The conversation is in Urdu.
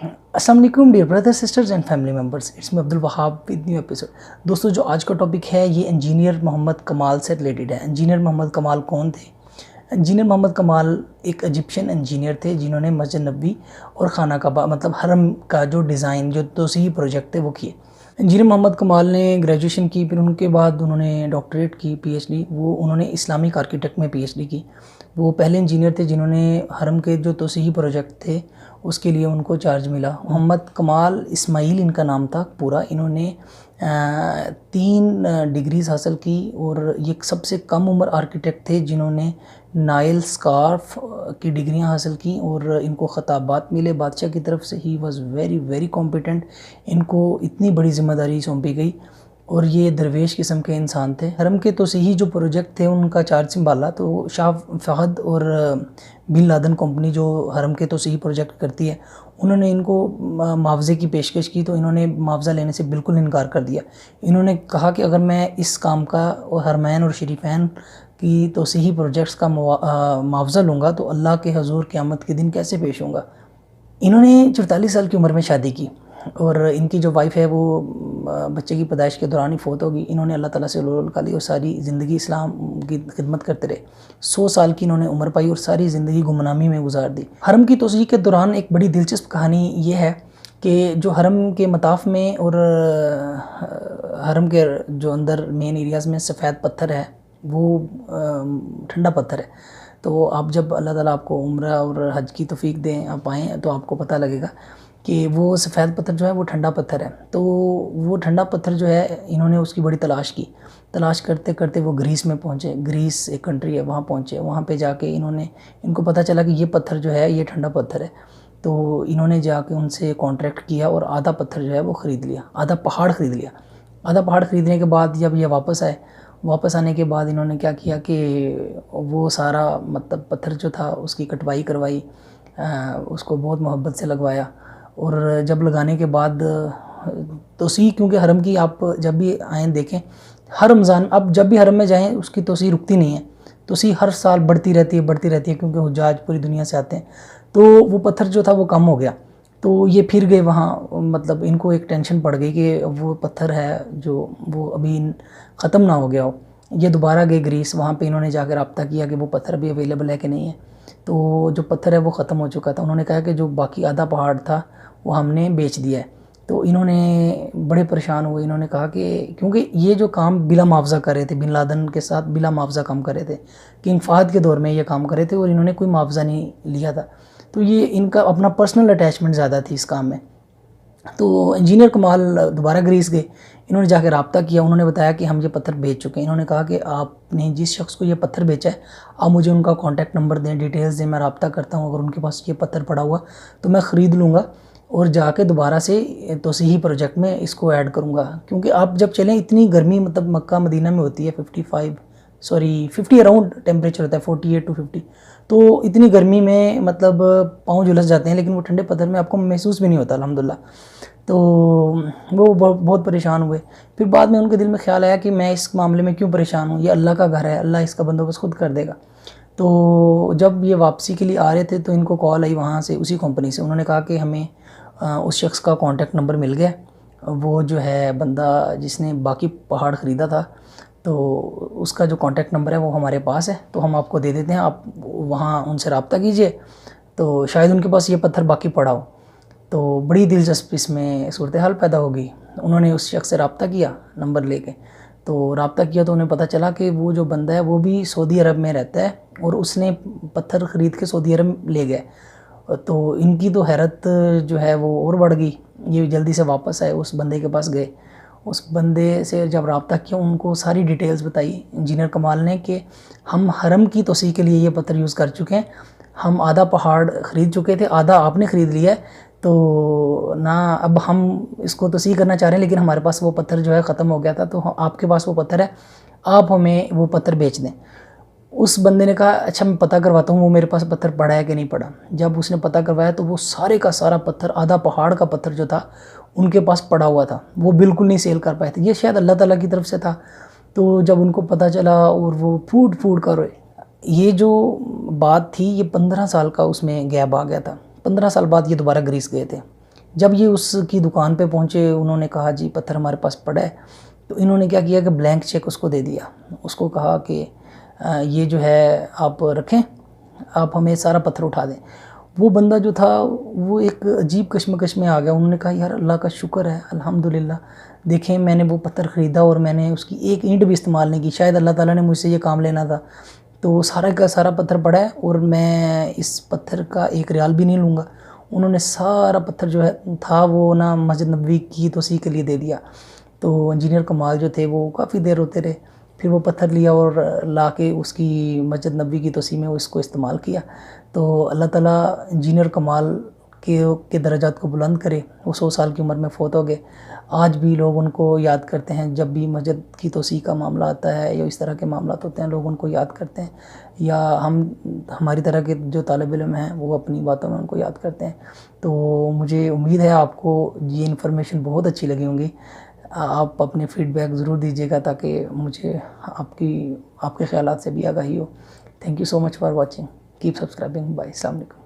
السلام علیکم dear brother sisters and family members, it's میں عبد الوہاب ود نیو ایپیسوڈ۔ دوستو، جو آج کا ٹاپک ہے یہ انجینئر محمد کمال سے ریلیٹڈ ہے۔ انجینئر محمد کمال کون تھے؟ انجینئر محمد کمال ایک ایجپشین انجینئر تھے جنہوں نے مسجد نبوی اور خانہ کعبہ مطلب حرم کا جو ڈیزائن جو توسیعی پروجیکٹ تھے وہ کیے۔ انجینئر محمد کمال نے گریجویشن کی، پھر ان کے بعد انہوں نے ڈاکٹریٹ کی، پی ایچ ڈی، وہ انہوں نے اسلامک آرکیٹیکٹ میں پی ایچ ڈی کی۔ وہ پہلے انجینئر تھے جنہوں نے حرم کے جو توسیعی پروجیکٹ تھے اس کے لیے ان کو چارج ملا۔ محمد کمال اسماعیل ان کا نام تھا پورا۔ انہوں نے 3 ڈگریز حاصل کی اور یہ سب سے کم عمر آرکیٹیکٹ تھے جنہوں نے نائل اسکارف کی ڈگریاں حاصل کی، اور ان کو خطابات ملے بادشاہ کی طرف سے۔ He was very very competent. ان کو اتنی بڑی ذمہ داری سونپی گئی اور یہ درویش قسم کے انسان تھے۔ حرم کے توسیعی جو پروجیکٹ تھے ان کا چارج سنبھالا تو شاہ فہد اور بن لادن کمپنی جو حرم کے توسیعی پروجیکٹ کرتی ہے، انہوں نے ان کو معاوضے کی پیشکش کی تو انہوں نے معاوضہ لینے سے بالکل انکار کر دیا۔ انہوں نے کہا کہ اگر میں اس کام کا حرمین اور شریفین کی توسیعی پروجیکٹس کا معاوضہ لوں گا تو اللہ کے حضور قیامت کے دن کیسے پیش ہوں گا۔ انہوں نے 44 سال کی عمر میں شادی کی اور ان کی جو وائف ہے وہ بچے کی پیدائش کے دوران ہی فوت ہوگی۔ انہوں نے اللہ تعالیٰ سے علوہ لی اور ساری زندگی اسلام کی خدمت کرتے رہے۔ 100 سال کی انہوں نے عمر پائی اور ساری زندگی گمنامی میں گزار دی۔ حرم کی توسیع کے دوران ایک بڑی دلچسپ کہانی یہ ہے کہ جو حرم کے مطاف میں اور حرم کے جو اندر مین ایریاز میں سفید پتھر ہے وہ ٹھنڈا پتھر ہے۔ تو آپ جب اللہ تعالیٰ آپ کو عمرہ اور حج کی توفیق دیں، آپ آئیں تو آپ کو پتہ لگے گا کہ وہ سفید پتھر جو ہے وہ ٹھنڈا پتھر ہے۔ تو وہ ٹھنڈا پتھر جو ہے انہوں نے اس کی بڑی تلاش کی۔ تلاش کرتے کرتے وہ گریس میں پہنچے۔ گریس ایک کنٹری ہے، وہاں پہنچے۔ وہاں پہ جا کے ان کو پتہ چلا کہ یہ پتھر جو ہے یہ ٹھنڈا پتھر ہے۔ تو انہوں نے جا کے ان سے کانٹریکٹ کیا اور آدھا پتھر جو ہے وہ خرید لیا، آدھا پہاڑ خرید لیا۔ آدھا پہاڑ خریدنے کے بعد جب یہ واپس آئے، واپس آنے کے بعد انہوں نے کیا کیا کہ وہ سارا مطلب پتھر جو تھا اس کی کٹوائی کروائی، اس کو بہت محبت سے لگوایا، اور جب لگانے کے بعد توسیع، کیونکہ حرم کی آپ جب بھی آئیں دیکھیں ہر رمضان، اب جب بھی حرم میں جائیں اس کی توسیع رکتی نہیں ہے، توسیع ہر سال بڑھتی رہتی ہے کیونکہ حجاج پوری دنیا سے آتے ہیں۔ تو وہ پتھر جو تھا وہ کم ہو گیا، تو یہ پھر گئے وہاں، مطلب ان کو ایک ٹینشن پڑ گئی کہ وہ پتھر ہے جو وہ ابھی ختم نہ ہو گیا ہو۔ یہ دوبارہ گئے گریس، وہاں پہ انہوں نے جا کے رابطہ کیا کہ وہ پتھر بھی اویلیبل ہے کہ نہیں ہے۔ تو جو پتھر ہے وہ ختم ہو چکا تھا۔ انہوں نے کہا کہ جو باقی آدھا پہاڑ تھا وہ ہم نے بیچ دیا ہے۔ تو انہوں نے بڑے پریشان ہوئے۔ انہوں نے کہا کہ کیونکہ یہ جو کام بلا معاوضہ کر رہے تھے، بن لادن کے ساتھ بلا معاوضہ کام کر رہے تھے، کنگ فہد کے دور میں یہ کام کر رہے تھے اور انہوں نے کوئی معاوضہ نہیں لیا تھا، تو یہ ان کا اپنا پرسنل اٹیچمنٹ زیادہ تھی اس کام میں۔ تو انجینئر کمال دوبارہ گریس گئے، انہوں نے جا کے رابطہ کیا۔ انہوں نے بتایا کہ ہم یہ پتھر بیچ چکے ہیں۔ انہوں نے کہا کہ آپ نے جس شخص کو یہ پتھر بیچا ہے آپ مجھے ان کا کانٹیکٹ نمبر دیں، ڈیٹیلز دیں، میں رابطہ کرتا ہوں، اگر ان کے پاس یہ پتھر پڑا ہوا تو میں خرید لوں گا اور جا کے دوبارہ سے توسیعی پروجیکٹ میں اس کو ایڈ کروں گا۔ کیونکہ آپ جب چلیں اتنی گرمی مطلب مکہ مدینہ میں ہوتی ہے، 50 اراؤنڈ ٹیمپریچر ہوتا ہے، 48 to 50، تو اتنی گرمی میں مطلب پاؤں جھلس جاتے ہیں، لیکن وہ ٹھنڈے پتھر میں آپ کو محسوس بھی نہیں ہوتا الحمدللہ۔ تو وہ بہت پریشان ہوئے۔ پھر بعد میں ان کے دل میں خیال آیا کہ میں اس معاملے میں کیوں پریشان ہوں، یہ اللہ کا گھر ہے، اللہ اس کا بندوبست خود کر دے گا۔ تو جب یہ واپسی کے لیے آ رہے تھے تو ان کو کال آئی وہاں سے، اسی کمپنی سے۔ انہوں نے کہا کہ ہمیں اس شخص کا کانٹیکٹ نمبر مل گیا، وہ جو ہے بندہ جس نے باقی پہاڑ خریدا تھا، تو اس کا جو کانٹیکٹ نمبر ہے وہ ہمارے پاس ہے، تو ہم آپ کو دے دیتے ہیں، آپ وہاں ان سے رابطہ کیجئے، تو شاید ان کے پاس یہ پتھر باقی پڑا ہو۔ تو بڑی دلچسپ اس میں صورتحال پیدا ہوگی۔ انہوں نے اس شخص سے رابطہ کیا نمبر لے کے، تو رابطہ کیا تو انہیں پتہ چلا کہ وہ جو بندہ ہے وہ بھی سعودی عرب میں رہتا ہے اور اس نے پتھر خرید کے سعودی عرب لے گئے۔ تو ان کی تو حیرت جو ہے وہ اور بڑھ گئی، یہ جلدی سے واپس آئے، اس بندے کے پاس گئے، اس بندے سے جب رابطہ کیا ان کو ساری ڈیٹیلز بتائی انجینئر کمال نے کہ ہم حرم کی توسیع کے لیے یہ پتھر یوز کر چکے ہیں، ہم آدھا پہاڑ خرید چکے تھے، آدھا آپ نے خرید لیا ہے، تو نہ اب ہم اس کو توسیع کرنا چاہ رہے ہیں، لیکن ہمارے پاس وہ پتھر جو ہے ختم ہو گیا تھا، تو آپ کے پاس وہ پتھر ہے، آپ ہمیں وہ پتھر بیچ دیں۔ اس بندے نے کہا اچھا میں پتہ کرواتا ہوں وہ میرے پاس پتھر پڑا ہے کہ نہیں پڑا۔ جب اس نے پتہ کروایا تو وہ سارے کا سارا پتھر، آدھا پہاڑ کا پتھر جو تھا ان کے پاس پڑا ہوا تھا، وہ بالکل نہیں سیل کر پائے تھے، یہ شاید اللہ تعالیٰ کی طرف سے تھا۔ تو جب ان کو پتہ چلا اور وہ پھوٹ کر روئے۔ یہ جو بات تھی یہ 15 سال کا اس میں گیپ آ گیا تھا، 15 سال بعد یہ دوبارہ گریس گئے تھے۔ جب یہ اس کی دکان پہ پہنچے انہوں نے کہا جی پتھر ہمارے پاس پڑا ہے، تو انہوں نے کیا کیا کہ بلینک چیک اس کو دے دیا، اس کو کہا کہ یہ جو ہے آپ رکھیں، آپ ہمیں سارا پتھر اٹھا دیں۔ وہ بندہ جو تھا وہ ایک عجیب کشمکش میں آ گیا، انہوں نے کہا یار اللہ کا شکر ہے الحمدللہ، دیکھیں میں نے وہ پتھر خریدا اور میں نے اس کی ایک اینٹ بھی استعمال نہیں کی، شاید اللہ تعالیٰ نے مجھ سے یہ کام لینا تھا، تو سارا کا سارا پتھر پڑا ہے اور میں اس پتھر کا 1 ریال بھی نہیں لوں گا۔ انہوں نے سارا پتھر جو ہے تھا وہ نا مسجد نبوی کی توسیع کے لیے دے دیا۔ تو انجینئر کمال جو تھے وہ کافی دیر ہوتے رہے، پھر وہ پتھر لیا اور لا کے اس کی مسجد نبوی کی توسیع میں اس کو استعمال کیا۔ تو اللہ تعالیٰ انجینئر کمال کے درجات کو بلند کرے، وہ 100 سال کی عمر میں فوت ہو گئے، آج بھی لوگ ان کو یاد کرتے ہیں، جب بھی مسجد کی توسیع کا معاملہ آتا ہے یا اس طرح کے معاملات ہوتے ہیں لوگ ان کو یاد کرتے ہیں، یا ہماری طرح کے جو طالب علم ہیں وہ اپنی باتوں میں ان کو یاد کرتے ہیں۔ تو مجھے امید ہے آپ کو یہ انفارمیشن بہت اچھی لگی ہوں گی، آپ اپنے فیڈ بیک ضرور دیجیے گا تاکہ مجھے آپ کے خیالات سے بھی آگاہی ہو۔ Thank you so much for watching, keep subscribing, bye, السلام علیکم۔